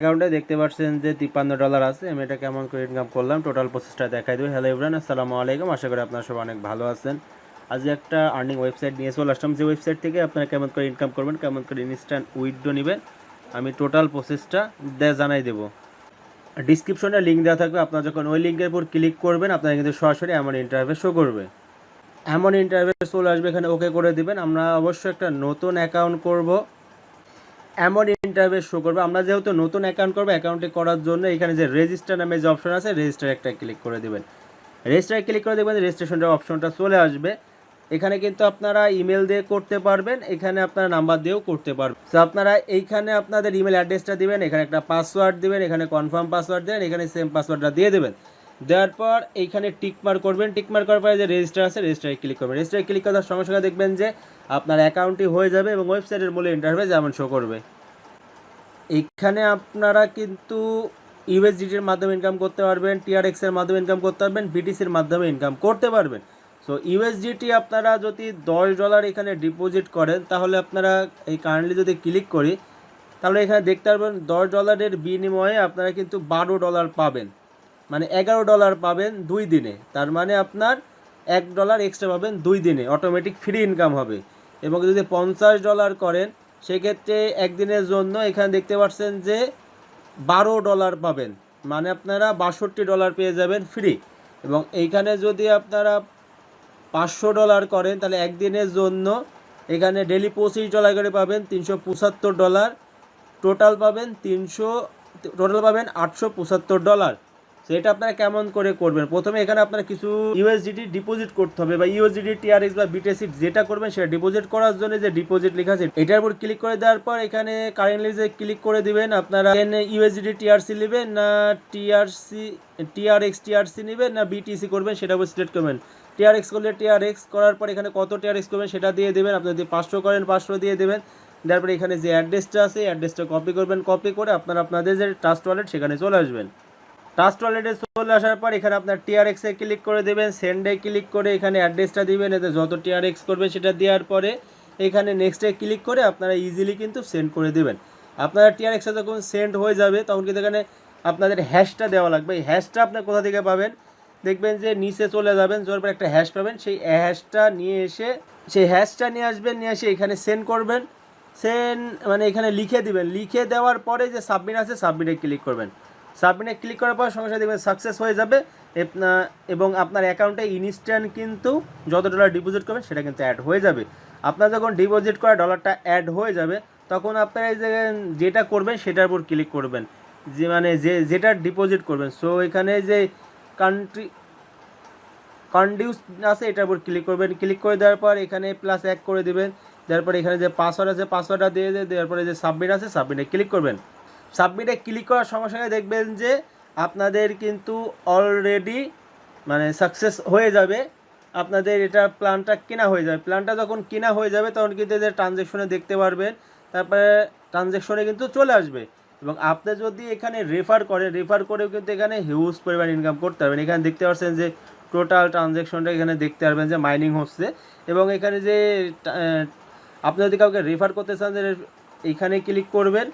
অ্যাকাউন্টে দেখতে পাচ্ছেন যে $53 আছে। আমি এটা কেমন করে ইনকাম করলাম টোটাল প্রসেসটা দেখাই দেবো। হ্যালো এভরিওয়ান, আসসালামু আলাইকুম। আশা করি আপনারা সবাই অনেক ভালো আছেন। আজ একটা আর্নিং ওয়েবসাইট নিয়ে চলে আসলাম, যে ওয়েবসাইট থেকে আপনারা কেমন করে ইনকাম করবেন, কেমন করে ইনস্ট্যান্ট উইথড্র নেবেন, আমি টোটাল প্রসেসটা জানাই দেবো। ডিসক্রিপশনে লিঙ্ক দেওয়া থাকবে, আপনারা যখন ওই লিঙ্কের উপর ক্লিক করবেন আপনারা কিন্তু সরাসরি এমন ইন্টারফেস শো করবে। এমন ইন্টারফেস চলে আসবে, এখানে ওকে করে দিবেন। আমরা অবশ্যই একটা নতুন অ্যাকাউন্ট করব, এমন ইন্টারফেস শো করবে। আমরা যেহেতু নতুন অ্যাকাউন্ট করবো, অ্যাকাউন্টে করার জন্য এখানে যে রেজিস্টার নামে যে অপশন আছে, রেজিস্টার একটা ক্লিক করে দেবেন। রেজিস্টারে ক্লিক করে দেবেন, রেজিস্ট্রেশনের অপশনটা চলে আসবে। এখানে কিন্তু আপনারা ইমেল দিয়ে করতে পারবেন, এখানে আপনারা নাম্বার দিয়েও করতে পারবেন। তো আপনারা এইখানে আপনাদের ইমেল অ্যাড্রেসটা দিবেন, এখানে একটা পাসওয়ার্ড দিবেন, এখানে কনফার্ম পাসওয়ার্ড দেবেন, এখানে সেম পাসওয়ার্ডটা দিয়ে দেবেন। দেওয়ার পর এইখানে টিকমার্ক করবেন। টিকমার্ক করার পরে যে রেজিস্টার আছে, রেজিস্টারে ক্লিক করবেন। রেজিস্টারে ক্লিক করার সঙ্গে সঙ্গে দেখবেন যে আপনার অ্যাকাউন্টটি হয়ে যাবে এবং ওয়েবসাইটের মূল ইন্টারফেস যেমন শো করবে। এইখানে আপনারা কিন্তু ইউএসডিটির মাধ্যমে ইনকাম করতে পারবেন, টিআরএক্সের মাধ্যমে ইনকাম করতে পারবেন, বিটিসির মাধ্যমে ইনকাম করতে পারবেন। সো ইউএসডিটি আপনারা যদি $10 এখানে ডিপোজিট করেন, তাহলে আপনারা এই কারেন্টলি যদি ক্লিক করি, তাহলে এখানে দেখতে পারবেন $10 বিনিময়ে আপনারা কিন্তু $12 পাবেন, মানে $11 পাবেন 2 দিনে। তার মানে আপনার $1 এক্সট্রা পাবেন 2 দিনে, অটোমেটিক ফ্রি ইনকাম হবে। এবং যদি $50 করেন, সেক্ষেত্রে একদিনের জন্য এখানে দেখতে পাচ্ছেন যে $12 পাবেন, মানে আপনারা $62 পেয়ে যাবেন ফ্রি। এবং এইখানে যদি আপনারা $500 করেন, তাহলে একদিনের জন্য এখানে ডেলি $25 করে পাবেন, $375। টোটাল পাবেন $875। তো এটা আপনারা কেমন করে করবেন, প্রথমে এখানে আপনারা কিছু ইউএসডিটি ডিপোজিট করতে হবে, বা ইউএসডিটি, টিআরএক্স বা বিটিসি যেটা করবেন সেটা ডিপোজিট করার জন্য যে ডিপোজিট লেখা আছে এটার উপর ক্লিক করে দেওয়ার পর এখানে কারেন্টলি যে ক্লিক করে দিবেন। আপনারা ইউএসডিটি টিআরসি নেবেন না টিআরএক্স টিআরসি নেবেন না বিটিসি করবেন, সেটা উপর সিলেক্ট করবেন। টিআরএক্স করলে টিআরএক্স করার পর এখানে কত টিআরএক্স করবেন সেটা দিয়ে দেবেন। আপনি যদি 500 করেন 500 দিয়ে দেবেন। তারপরে এখানে যে অ্যাড্রেসটা আছে, অ্যাড্রেসটা কপি করবেন, কপি করে আপনারা আপনাদের যে ট্রাস্ট ওয়ালেট সেখানে চলে আসবেন। ট্রাস্ট ওয়ালেটে চলে আসার পর এখানে আপনার টিআরএক্সে ক্লিক করে দেবেন, সেন্ডে ক্লিক করে এখানে অ্যাড্রেসটা দিবেন, এতে যত টিআরএক্স করবে সেটা দেওয়ার পরে এখানে নেক্সটে ক্লিক করে আপনারা ইজিলি কিন্তু সেন্ড করে দেবেন। আপনারা টিআরএক্সটা যখন সেন্ড হয়ে যাবে, তখন কিন্তু এখানে আপনাদের হ্যাশটা দেওয়া লাগবে। এই হ্যাশটা আপনার কোথা থেকে পাবেন, দেখবেন যে নিচে চলে যাবেন, যাওয়ার পর একটা হ্যাশ পাবেন, সেই হ্যাশটা নিয়ে এসে সেই হ্যাশটা নিয়ে আসবেন, নিয়ে এসে এখানে সেন্ড করবেন। সেন্ড মানে এখানে লিখে দিবেন, লিখে দেওয়ার পরে যে সাবমিট আছে, সাবমিটে ক্লিক করবেন। সাবমিটে ক্লিক করার পর সঙ্গে সঙ্গে দেখবেন সাকসেস হয়ে যাবে, এবং আপনার অ্যাকাউন্টে ইনস্ট্যান্ট কিন্তু যত ডলার ডিপোজিট করবেন সেটা কিন্তু অ্যাড হয়ে যাবে। আপনার যখন ডিপোজিট করা ডলারটা অ্যাড হয়ে যাবে, তখন আপনারা এই যে যেটা করবেন সেটার উপর ক্লিক করবেন, যে মানে যেটা ডিপোজিট করবেন। সো এখানে যে কান্ট্রি কন্ডিউস আছে এটার উপর ক্লিক করবেন। ক্লিক করে দেওয়ার পর এখানে +1 করে দেবেন। দেওয়ার পরে এখানে যে পাসওয়ার্ড আছে, পাসওয়ার্ডটা দিয়ে দেওয়ার পরে যে সাবমিট আছে, সাবমিটে ক্লিক করবেন। সাবমিটে ক্লিক করার সঙ্গে সঙ্গে দেখবেন যে আপনাদের কিন্তু অলরেডি মানে সাকসেস হয়ে যাবে, আপনাদের এটা প্ল্যানটা কেনা হয়ে যাবে। প্ল্যানটা যখন কেনা হয়ে যাবে, তখন কিন্তু এদের ট্রানজ্যাকশনে দেখতে পারবেন, তারপরে ট্রানজ্যাকশনে কিন্তু চলে আসবে। এবং আপনি যদি এখানে রেফার করেন, রেফার করেও কিন্তু এখানে হিউজ পরিমাণ ইনকাম করতে পারবেন। এখানে দেখতে পাচ্ছেন যে টোটাল ট্রানজ্যাকশনটা এখানে দেখতে পারবেন যে মাইনিং হচ্ছে। এবং এখানে যে আপনি যদি কাউকে রেফার করতে চান, যে এইখানে ক্লিক করবেন,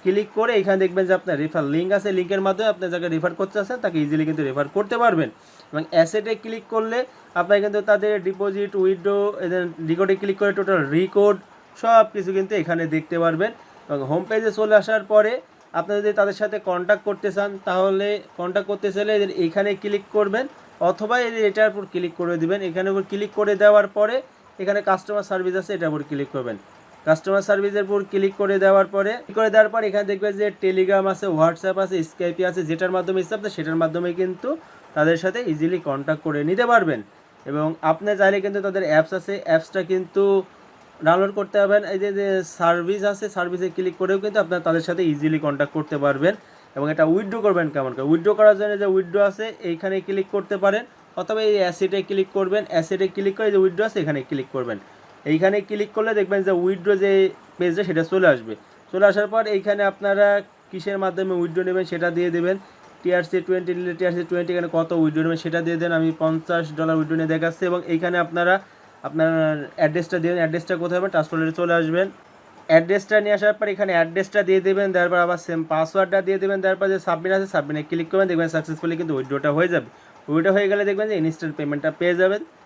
ক্লিক করে এখানে দেখবেন যে আপনার রেফার লিঙ্ক আছে, লিঙ্কের মাধ্যমে আপনি যাকে রেফার করতে চাচ্ছেন তাকে ইজিলি কিন্তু রেফার করতে পারবেন। এবং অ্যাসেটে ক্লিক করলে আপনার কিন্তু তাদের ডিপোজিট, উইথড্র, রেকর্ডে ক্লিক করে টোটাল রেকর্ড সব কিছু কিন্তু এখানে দেখতে পারবেন। এবং হোম পেজে চলে আসার পরে আপনি যদি তাদের সাথে কন্ট্যাক্ট করতে চান, তাহলে কন্ট্যাক্ট করতে চাইলে এইখানে ক্লিক করবেন, অথবা এটার উপর ক্লিক করে দেবেন। এখানে উপর ক্লিক করে দেওয়ার পরে এখানে কাস্টমার সার্ভিস আছে, এটার উপর ক্লিক করবেন। কাস্টমার সার্ভিসের উপর ক্লিক করে দেওয়ার পরে এখানে দেখবেন যে টেলিগ্রাম আছে, হোয়াটসঅ্যাপ আছে, স্কাইপি আছে, যেটার মাধ্যমে ইচ্ছা আপনি সেটার মাধ্যমে কিন্তু তাদের সাথে ইজিলি কন্ট্যাক্ট করে নিতে পারবেন। এবং আপনি চাইলে কিন্তু তাদের অ্যাপস আছে, অ্যাপসটা কিন্তু ডাউনলোড করতে পারবেন। এই যে সার্ভিস আছে, সার্ভিসে ক্লিক করেও কিন্তু আপনারা তাদের সাথে ইজিলি কন্ট্যাক্ট করতে পারবেন। এবং এটা উইথড্র করবেন কেমন করে, উইথড্র করার জন্য যে উইথড্র আছে এইখানে ক্লিক করতে পারেন, অথবা এই অ্যাসেটে ক্লিক করবেন, অ্যাসেটে ক্লিক করে যে উইথড্র আছে এখানে ক্লিক করবেন। এইখানে ক্লিক করলে দেখবেন যে উইথড্র যে পেজটা সেটা চলে আসবে। চলে আসার পর এইখানে আপনারা কিসের মাধ্যমে উইথড্র নেবেন সেটা দিয়ে দেবেন। TRC20 নিলে TRC20 এখানে কত উইথড্র নেবেন সেটা দিয়ে দেন। আমি $50 উইথড্র নিয়ে দেখাচ্ছি। এবং এইখানে আপনারা আপনার অ্যাড্রেসটা দেবেন, অ্যাড্রেসটা কোথায় হবে, ট্রাস্ট ওয়ালেটে চলে আসবেন। অ্যাড্রেসটা নিয়ে আসার পর এখানে অ্যাড্রেসটা দিয়ে দেবেন, তারপর আবার সেম পাসওয়ার্ডটা দিয়ে দেবেন, তারপর যে সাবমিট আছে সাবমিটে ক্লিক করবেন, দেখবেন সাকসেসফুলি কিন্তু উইথড্রটা হয়ে যাবে। উইথড্র হয়ে গেলে দেখবেন যে ইনস্ট্যান্ট পেমেন্টটা পেয়ে যাবেন।